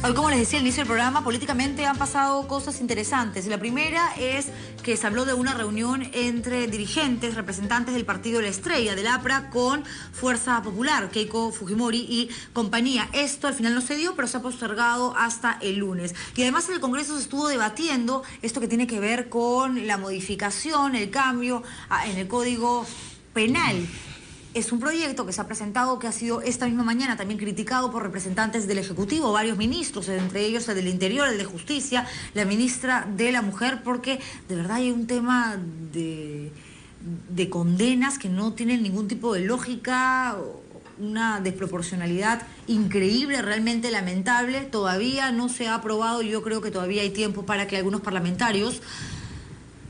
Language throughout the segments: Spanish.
Hoy, como les decía al inicio del programa, políticamente han pasado cosas interesantes. La primera es que se habló de una reunión entre dirigentes, representantes del partido La Estrella, del APRA, con Fuerza Popular, Keiko Fujimori y compañía. Esto al final no se dio, pero se ha postergado hasta el lunes. Y además en el Congreso se estuvo debatiendo esto que tiene que ver con la modificación, el cambio en el Código Penal. Es un proyecto que se ha presentado, que ha sido esta misma mañana también criticado por representantes del Ejecutivo, varios ministros, entre ellos el del Interior, el de Justicia, la ministra de la Mujer, porque de verdad hay un tema de condenas que no tienen ningún tipo de lógica, una desproporcionalidad increíble, realmente lamentable. Todavía no se ha aprobado y yo creo que todavía hay tiempo para que algunos parlamentarios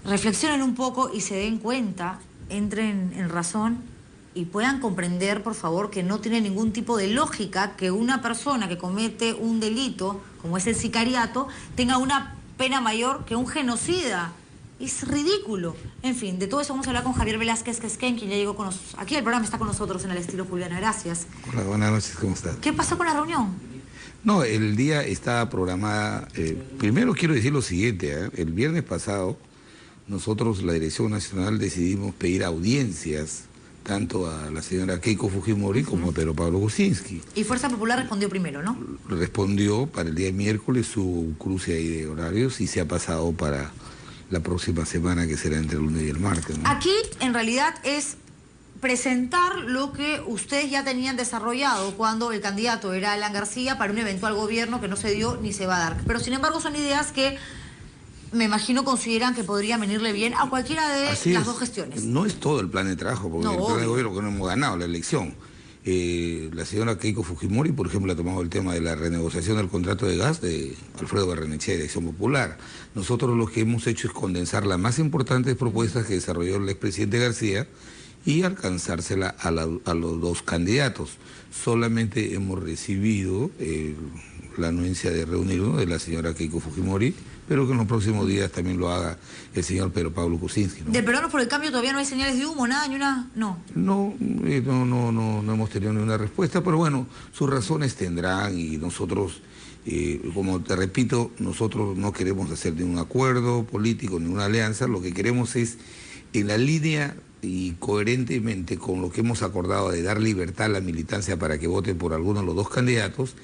reflexionen un poco y se den cuenta, entren en razón y puedan comprender, por favor, que no tiene ningún tipo de lógica que una persona que comete un delito, como es el sicariato, tenga una pena mayor que un genocida. Es ridículo. En fin, de todo eso vamos a hablar con Javier Velázquez Quesquén, quien ya llegó con nosotros. Aquí el programa está con nosotros en el estilo Juliana. Gracias. Hola, buenas noches, ¿cómo estás? ¿Qué pasó con la reunión? No, el día está programada. Primero quiero decir lo siguiente, el viernes pasado nosotros, la Dirección Nacional, decidimos pedir audiencias tanto a la señora Keiko Fujimori como a Pedro Pablo Kuczynski. Y Fuerza Popular respondió primero, ¿no? Respondió para el día de miércoles, su cruce ahí de horarios y se ha pasado para la próxima semana, que será entre el lunes y el martes, ¿no? Aquí, en realidad, es presentar lo que ustedes ya tenían desarrollado cuando el candidato era Alan García para un eventual gobierno que no se dio ni se va a dar. Pero, sin embargo, son ideas que me imagino consideran que podrían venirle bien a cualquiera de las dos gestiones. No es todo el plan de trabajo, porque el plan de gobierno que no hemos ganado la elección. La señora Keiko Fujimori, por ejemplo, ha tomado el tema de la renegociación del contrato de gas de Alfredo Barrenechea de Acción Popular. Nosotros lo que hemos hecho es condensar las más importantes propuestas que desarrolló el expresidente García y alcanzársela a los dos candidatos. Solamente hemos recibido la anuencia de reunirnos de la señora Keiko Fujimori, pero que en los próximos días también lo haga el señor Pedro Pablo Kuczynski, ¿no? ¿De Peruanos por el Cambio todavía no hay señales de humo, nada, ni una...? No. No hemos tenido ninguna respuesta, pero bueno, sus razones tendrán y nosotros, como te repito, nosotros no queremos hacer ningún acuerdo político, ninguna alianza, lo que queremos es, en la línea y coherentemente con lo que hemos acordado de dar libertad a la militancia para que voten por alguno de los dos candidatos,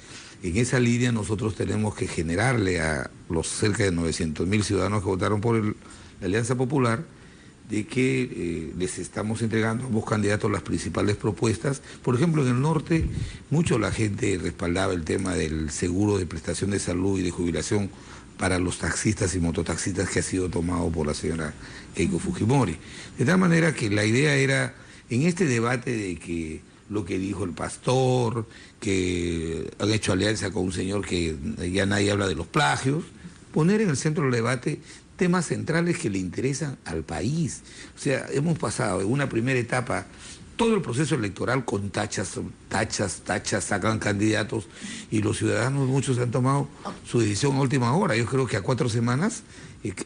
en esa línea nosotros tenemos que generarle a los cerca de 900.000 ciudadanos que votaron por la Alianza Popular de que les estamos entregando a ambos candidatos las principales propuestas. Por ejemplo, en el norte, mucho la gente respaldaba el tema del seguro de prestación de salud y de jubilación para los taxistas y mototaxistas, que ha sido tomado por la señora Keiko Fujimori. De tal manera que la idea era, en este debate de que lo que dijo el pastor, que han hecho alianza con un señor que ya nadie habla de los plagios, poner en el centro del debate temas centrales que le interesan al país. O sea, hemos pasado en una primera etapa todo el proceso electoral con tachas, sacan candidatos y los ciudadanos, muchos han tomado su decisión a última hora. Yo creo que a 4 semanas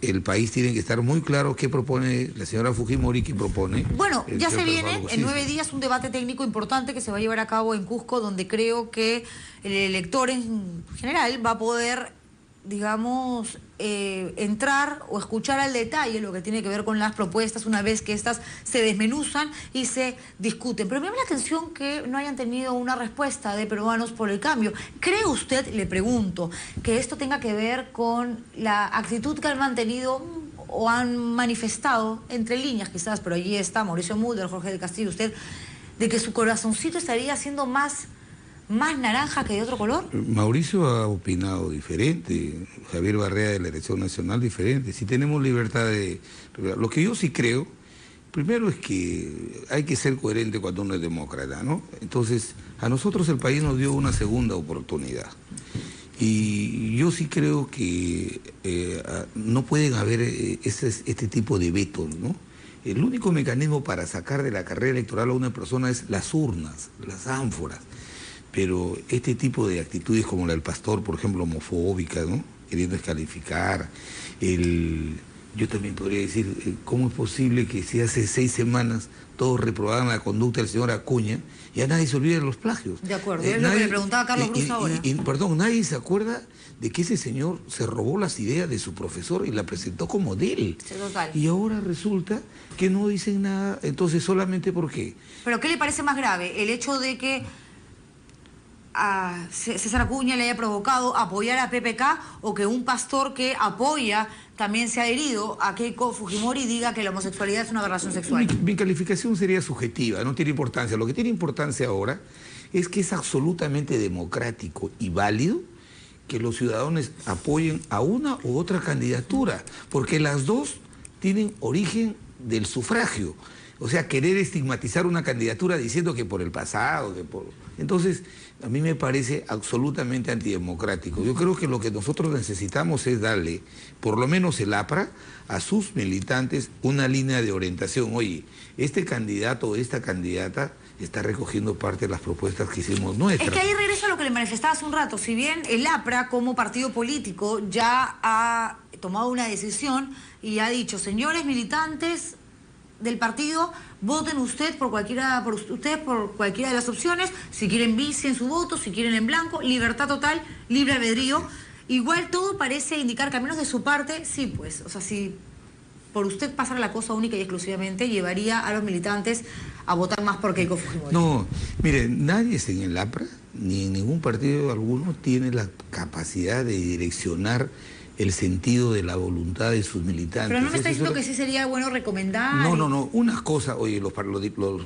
el país tiene que estar muy claro qué propone la señora Fujimori, qué propone. Bueno, ya se viene en 9 días un debate técnico importante que se va a llevar a cabo en Cusco, donde creo que el elector en general va a poder, digamos, entrar o escuchar al detalle lo que tiene que ver con las propuestas una vez que estas se desmenuzan y se discuten. Pero me llama la atención que no hayan tenido una respuesta de Peruanos por el Cambio. ¿Cree usted, le pregunto, que esto tenga que ver con la actitud que han mantenido o han manifestado, entre líneas quizás, pero allí está Mauricio Mulder, Jorge del Castillo, usted, de que su corazoncito estaría siendo más naranja que de otro color? Mauricio ha opinado diferente, Javier Barrea de la Dirección Nacional diferente. Si tenemos libertad de... Lo que yo sí creo, primero es que hay que ser coherente cuando uno es demócrata, ¿no? Entonces, a nosotros el país nos dio una segunda oportunidad. Y yo sí creo que no pueden haber este tipo de vetos, ¿no? El único mecanismo para sacar de la carrera electoral a una persona es las urnas, las ánforas. Pero este tipo de actitudes como la del pastor, por ejemplo, homofóbica, ¿no? Queriendo descalificar, Yo también podría decir, ¿cómo es posible que si hace 6 semanas todos reprobaban la conducta del señor Acuña, ya nadie se olvida de los plagios? De acuerdo, es lo que le preguntaba a Carlos Cruz ahora. Perdón, nadie se acuerda de que ese señor se robó las ideas de su profesor y la presentó como de él. Sí, total. Y ahora resulta que no dicen nada, entonces solamente ¿por qué? ¿Pero qué le parece más grave? ¿El hecho de que a César Acuña le haya provocado apoyar a PPK o que un pastor que apoya también se ha adherido a Keiko Fujimori diga que la homosexualidad es una aberración sexual? Mi calificación sería subjetiva, no tiene importancia. Lo que tiene importancia ahora es que es absolutamente democrático y válido que los ciudadanos apoyen a una u otra candidatura, porque las dos tienen origen del sufragio. O sea, querer estigmatizar una candidatura diciendo que por el pasado, que por... Entonces, a mí me parece absolutamente antidemocrático. Yo creo que lo que nosotros necesitamos es darle, por lo menos el APRA, a sus militantes una línea de orientación. Oye, este candidato o esta candidata está recogiendo parte de las propuestas que hicimos nuestras. Es que ahí regreso a lo que le manifestaba hace un rato. Si bien el APRA como partido político ya ha tomado una decisión y ha dicho, señores militantes del partido, voten usted por cualquiera de las opciones, si quieren vice en su voto, si quieren en blanco, libertad total, libre albedrío. Igual todo parece indicar que al menos de su parte, sí, pues, o sea, si por usted pasara la cosa única y exclusivamente, llevaría a los militantes a votar más por Keiko Fujimori. No, mire, nadie en el APRA, ni en ningún partido alguno, tiene la capacidad de direccionar el sentido de la voluntad de sus militantes. Pero no me está diciendo que sí sería bueno recomendar. No. Una cosa, oye, los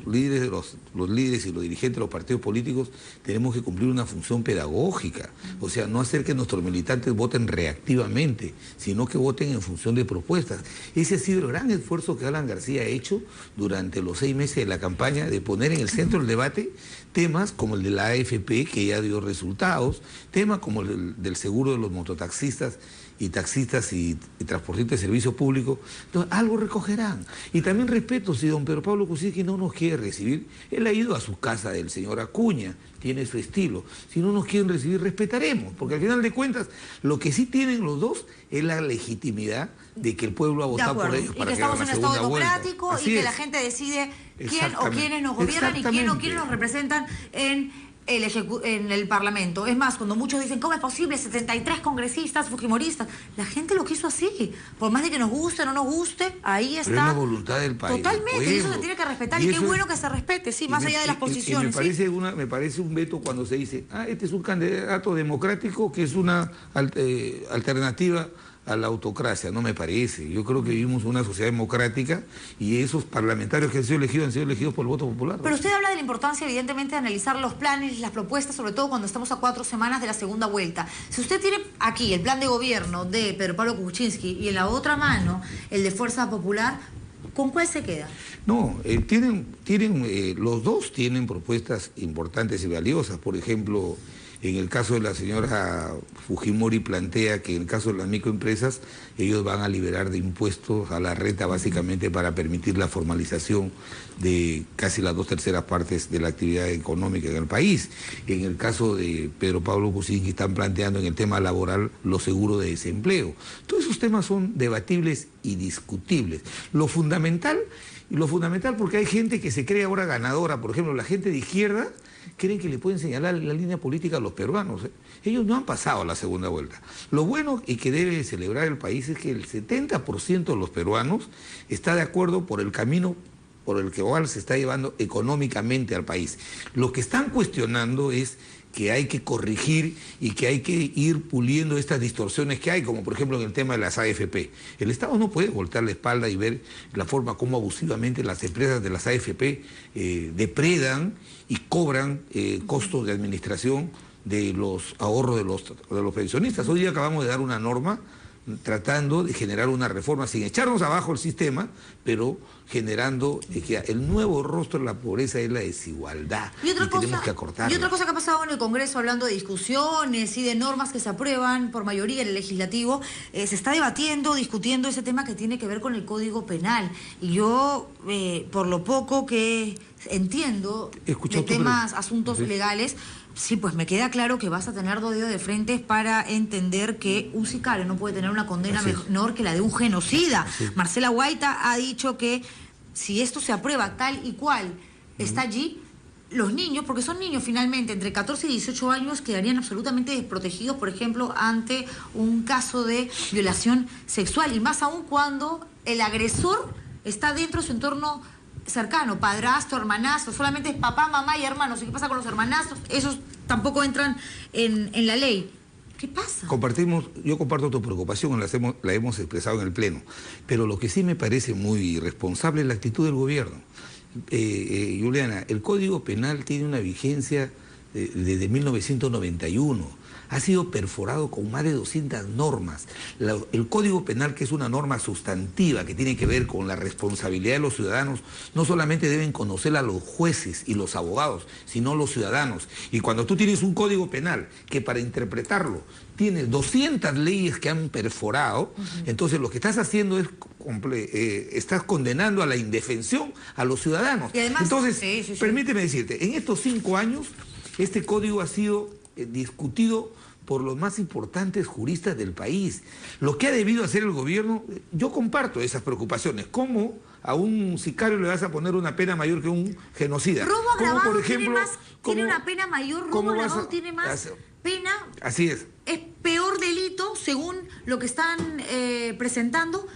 líderes y los dirigentes de los partidos políticos tenemos que cumplir una función pedagógica. O sea, no hacer que nuestros militantes voten reactivamente, sino que voten en función de propuestas. Ese ha sido el gran esfuerzo que Alan García ha hecho durante los 6 meses de la campaña, de poner en el centro del debate temas como el de la AFP, que ya dio resultados, temas como el del seguro de los mototaxistas y taxistas y transportistas de servicio público. Entonces, algo recogerán. Y también respeto, si don Pedro Pablo Kuczynski no nos quiere recibir, él ha ido a su casa del señor Acuña, tiene su estilo. Si no nos quieren recibir, respetaremos, porque al final de cuentas, lo que sí tienen los dos es la legitimidad de que el pueblo ha votado por ellos para que hagan la segunda vuelta. Y que estamos en un Estado democrático y que la gente decide quién o quiénes nos gobiernan y quién o quiénes nos representan en el Parlamento. Es más, cuando muchos dicen, ¿cómo es posible? 73 congresistas fujimoristas. La gente lo quiso así. Por más de que nos guste o no nos guste, ahí está. Pero es la voluntad del país. Totalmente, y eso se tiene que respetar. Y qué bueno que se respete, sí, más allá de las posiciones. Me parece un veto cuando se dice, este es un candidato democrático que es una alternativa a la autocracia. No me parece. Yo creo que vivimos una sociedad democrática y esos parlamentarios que han sido elegidos por el voto popular. Pero usted habla de la importancia, evidentemente, de analizar los planes, las propuestas, sobre todo cuando estamos a 4 semanas de la segunda vuelta. Si usted tiene aquí el plan de gobierno de Pedro Pablo Kuczynski y en la otra mano el de Fuerza Popular, ¿con cuál se queda? No, los dos tienen propuestas importantes y valiosas. Por ejemplo, en el caso de la señora Fujimori plantea que en el caso de las microempresas ellos van a liberar de impuestos a la renta básicamente para permitir la formalización de casi las 2/3 partes de la actividad económica en el país. En el caso de Pedro Pablo Kuczynski están planteando en el tema laboral los seguros de desempleo. Todos esos temas son debatibles y discutibles. Lo fundamental porque hay gente que se cree ahora ganadora, por ejemplo, la gente de izquierda creen que le pueden señalar la línea política a los peruanos. Ellos no han pasado a la segunda vuelta. Lo bueno y que debe celebrar el país es que el 70% de los peruanos está de acuerdo por el camino por el que igual se está llevando económicamente al país. Lo que están cuestionando es que hay que corregir y que hay que ir puliendo estas distorsiones que hay, como por ejemplo en el tema de las AFP. El Estado no puede voltear la espalda y ver la forma como abusivamente las empresas de las AFP depredan y cobran costos de administración de los ahorros de los pensionistas. Hoy día acabamos de dar una norma tratando de generar una reforma sin echarnos abajo el sistema, pero generando que el nuevo rostro de la pobreza es la desigualdad y tenemos que acortarla. Y otra cosa que ha pasado en el Congreso, hablando de discusiones y de normas que se aprueban por mayoría en el Legislativo, se está debatiendo, discutiendo ese tema que tiene que ver con el Código Penal. Y yo, por lo poco que entiendo de temas, asuntos legales, Sí, pues me queda claro que vas a tener 2 dedos de frente para entender que un sicario no puede tener una condena menor que la de un genocida. Marcela Guaita ha dicho que si esto se aprueba tal y cual está allí, los niños, porque son niños finalmente, entre 14 y 18 años, quedarían absolutamente desprotegidos, por ejemplo, ante un caso de violación sexual. Y más aún cuando el agresor está dentro de su entorno cercano, padrastro, hermanastro, solamente es papá, mamá y hermanos. ¿Y qué pasa con los hermanastros? Esos tampoco entran en la ley. ¿Qué pasa? Yo comparto tu preocupación, la hemos expresado en el Pleno, pero lo que sí me parece muy irresponsable es la actitud del gobierno. Juliana, el Código Penal tiene una vigencia desde 1991. Ha sido perforado con más de 200 normas. El Código Penal, que es una norma sustantiva que tiene que ver con la responsabilidad de los ciudadanos, no solamente deben conocerla los jueces y los abogados, sino los ciudadanos. Y cuando tú tienes un Código Penal que para interpretarlo tienes 200 leyes que han perforado, entonces lo que estás haciendo es estás condenando a la indefensión a los ciudadanos. Y además, entonces, permíteme decirte, en estos 5 años, este código ha sido discutido por los más importantes juristas del país. Lo que ha debido hacer el gobierno, yo comparto esas preocupaciones. ¿Cómo a un sicario le vas a poner una pena mayor que un genocida? Robo agravado, por ejemplo, tiene una pena mayor, robo agravado tiene más pena. Así es. Es peor delito, según lo que están presentando,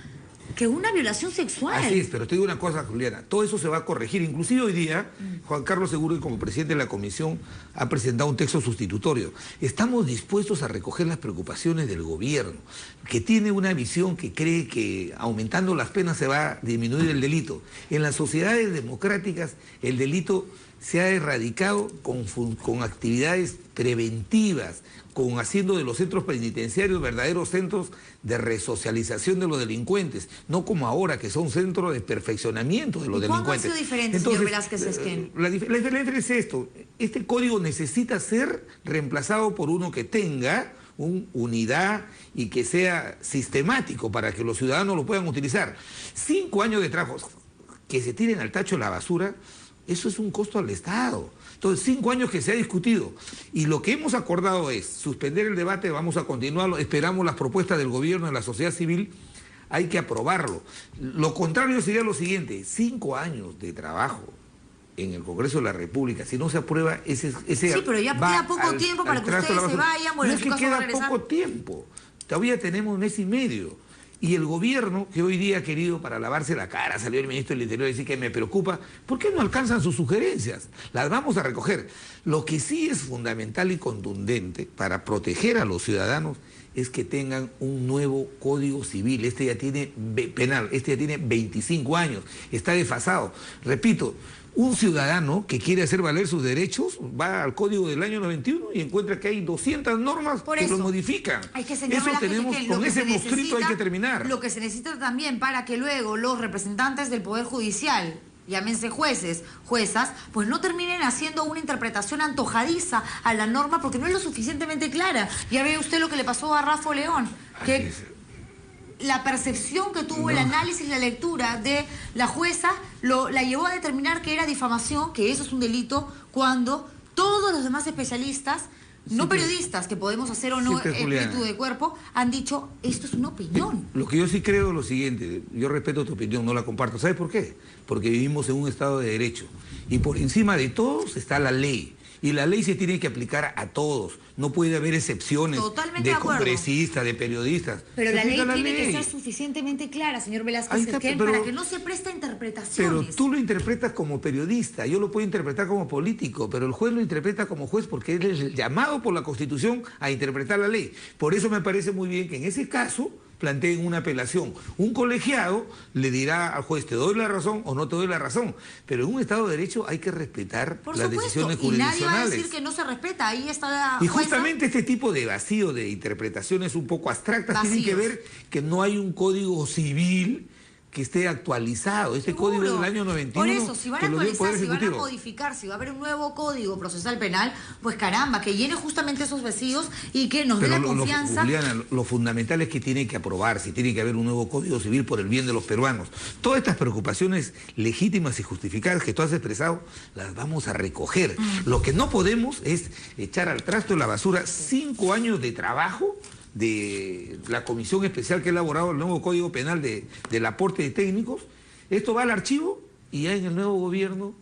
que una violación sexual. Así es, pero te digo una cosa, Juliana, todo eso se va a corregir. Inclusive hoy día, Juan Carlos Seguro, como presidente de la comisión, ha presentado un texto sustitutorio. Estamos dispuestos a recoger las preocupaciones del gobierno, que tiene una visión que cree que aumentando las penas se va a disminuir el delito. En las sociedades democráticas, el delito se ha erradicado con actividades preventivas, haciendo de los centros penitenciarios verdaderos centros de resocialización de los delincuentes, no como ahora que son centros de perfeccionamiento de los delincuentes. ¿Cuándo ha sido diferente, señor Velázquez Esquén? La diferencia es esto: este código necesita ser reemplazado por uno que tenga unidad y que sea sistemático para que los ciudadanos lo puedan utilizar. 5 años de trabajo que se tiren al tacho de la basura, eso es un costo al Estado. Entonces, 5 años que se ha discutido. Y lo que hemos acordado es suspender el debate, vamos a continuarlo, esperamos las propuestas del gobierno, de la sociedad civil, hay que aprobarlo. Lo contrario sería lo siguiente: 5 años de trabajo en el Congreso de la República, si no se aprueba ese sí, pero ya queda poco tiempo para que ustedes se vayan. Bueno, no es que queda poco tiempo, todavía tenemos 1 mes y medio. Y el gobierno, que hoy día ha querido, para lavarse la cara, salió el ministro del Interior a decir que me preocupa, ¿por qué no alcanzan sus sugerencias? Las vamos a recoger. Lo que sí es fundamental y contundente para proteger a los ciudadanos es que tengan un nuevo Código Civil. Este ya tiene 25 años, está desfasado. Repito, un ciudadano que quiere hacer valer sus derechos va al Código del año 91 y encuentra que hay 200 normas que lo modifican. Hay que eso tenemos, con ese monstruito hay que terminar. Lo que se necesita también para que luego los representantes del Poder Judicial, llámense jueces, juezas, pues no terminen haciendo una interpretación antojadiza a la norma porque no es lo suficientemente clara. Ya ve usted lo que le pasó a Rafa León, que la percepción que tuvo, el análisis, la lectura de la jueza, la llevó a determinar que era difamación, que eso es un delito, cuando todos los demás especialistas, no periodistas, que podemos hacer o no espíritu de cuerpo, han dicho, esto es una opinión. Lo que yo sí creo es lo siguiente: yo respeto tu opinión, no la comparto. ¿Sabes por qué? Porque vivimos en un Estado de Derecho y por encima de todos está la ley. Y la ley se tiene que aplicar a todos. No puede haber excepciones de congresistas, de periodistas. Pero la ley tiene que ser suficientemente clara, señor Velázquez Esquén, para que no se preste a interpretaciones. Pero tú lo interpretas como periodista, yo lo puedo interpretar como político, pero el juez lo interpreta como juez porque él es el llamado por la Constitución a interpretar la ley. Por eso me parece muy bien que en ese caso planteen una apelación. Un colegiado le dirá al juez, te doy la razón o no te doy la razón. Pero en un Estado de Derecho hay que respetar las decisiones jurisdiccionales. Y nadie va a decir que no se respeta, ahí está la jueza. Y justamente este tipo de vacío de interpretaciones un poco abstractas tienen que ver que no hay un código civil que esté actualizado. Este código del año 91. Por eso, si van a actualizar, si van a modificar, si va a haber un nuevo código procesal penal, pues caramba, que llene justamente esos vacíos y que nos dé la confianza. Juliana, lo fundamental es que tiene que aprobarse, tiene que haber un nuevo código civil por el bien de los peruanos. Todas estas preocupaciones legítimas y justificadas que tú has expresado, las vamos a recoger. Lo que no podemos es echar al trasto de la basura 5 años de trabajo de la comisión especial que ha elaborado el nuevo Código Penal del aporte de técnicos. Esto va al archivo y ya en el nuevo gobierno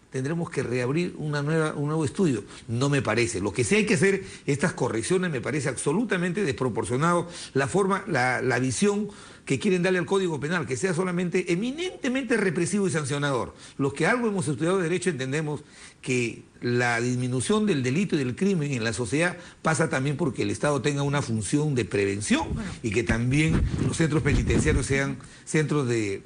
tendremos que reabrir un nuevo estudio. No me parece. Lo que sí hay que hacer, estas correcciones, me parece absolutamente desproporcionado la visión que quieren darle al Código Penal, que sea solamente eminentemente represivo y sancionador. Los que algo hemos estudiado de derecho entendemos que la disminución del delito y del crimen en la sociedad pasa también porque el Estado tenga una función de prevención y que también los centros penitenciarios sean centros de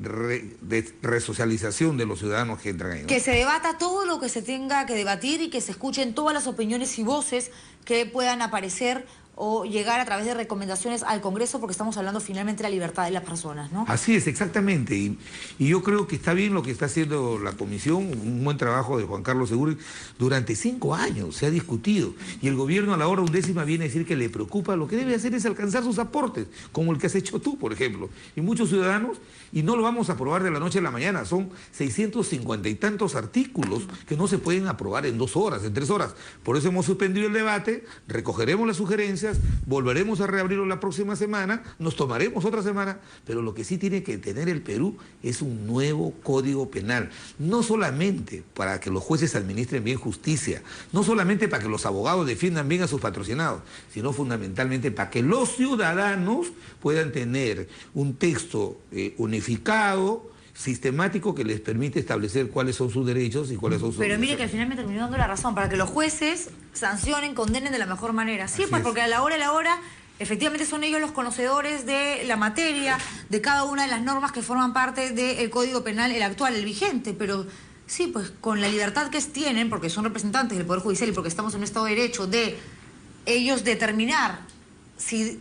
resocialización de los ciudadanos que entran ahí, ¿no? Que se debata todo lo que se tenga que debatir y que se escuchen todas las opiniones y voces que puedan aparecer o llegar a través de recomendaciones al Congreso, porque estamos hablando finalmente de la libertad de las personas, ¿no? Así es, exactamente. Y yo creo que está bien lo que está haciendo la comisión, un buen trabajo de Juan Carlos Seguri. Durante 5 años se ha discutido y el gobierno a la hora 11ª viene a decir que le preocupa. Lo que debe hacer es alcanzar sus aportes, como el que has hecho tú, por ejemplo, y muchos ciudadanos, y no lo vamos a aprobar de la noche a la mañana. Son 650 y tantos artículos que no se pueden aprobar en 2 horas, en 3 horas. Por eso hemos suspendido el debate, recogeremos las sugerencias, volveremos a reabrirlo la próxima semana, nos tomaremos otra semana, pero lo que sí tiene que tener el Perú es un nuevo Código Penal, no solamente para que los jueces administren bien justicia, no solamente para que los abogados defiendan bien a sus patrocinados, sino fundamentalmente para que los ciudadanos puedan tener un texto unificado, sistemático, que les permite establecer cuáles son sus derechos y cuáles son sus... Pero mire que al final me terminó dando la razón, para que los jueces sancionen, condenen de la mejor manera. Sí, pues porque a la hora, efectivamente son ellos los conocedores de la materia, de cada una de las normas que forman parte del Código Penal, el actual, el vigente, pero sí, pues con la libertad que tienen, porque son representantes del Poder Judicial y porque estamos en un Estado de Derecho, de ellos determinar si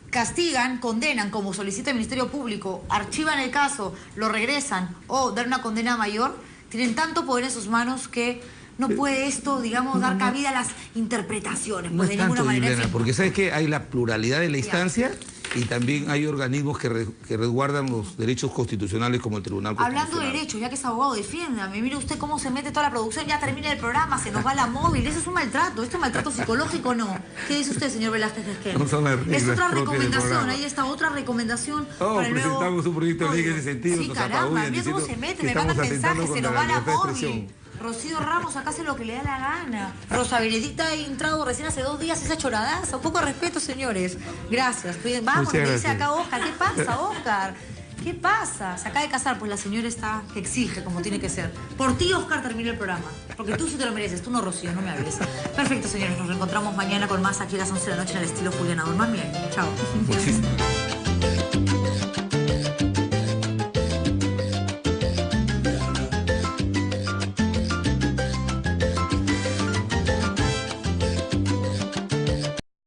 castigan, condenan, como solicita el Ministerio Público, archivan el caso, lo regresan o dar una condena mayor, tienen tanto poder en sus manos que no puede esto, digamos, dar cabida a las interpretaciones, pues de ninguna manera. Liliana, porque sabes que hay la pluralidad de la instancia y también hay organismos que resguardan los derechos constitucionales como el Tribunal Constitucional. Hablando de derechos, ya que es abogado, defiéndame. Mire usted cómo se mete toda la producción, ya termina el programa, se nos va la móvil. Eso es un maltrato. ¿Esto es maltrato psicológico o no? ¿Qué dice usted, señor Velázquez Esquel? No son las reglas. Es otra recomendación, ahí está otra recomendación. Para el presentamos nuevo... un proyecto de ley en ese sentido. Sí, caramba, mira cómo se mete, me mandan mensajes, se nos va la móvil. Rocío Ramos acá hace lo que le da la gana. Rosa Benedicta ha entrado recién hace 2 días esa choradaza. Un poco de respeto, señores. Gracias. Vamos, me dice acá Oscar. ¿Qué pasa, Oscar? ¿Qué pasa? Se acaba de casar, pues la señora está que exige como tiene que ser. Por ti, Oscar, termina el programa. Porque tú sí te lo mereces, tú no, Rocío, no me hables. Perfecto, señores. Nos reencontramos mañana con más aquí a las 11 de la noche en el estilo Juliana. Durman bien. Chao. Muchísimas.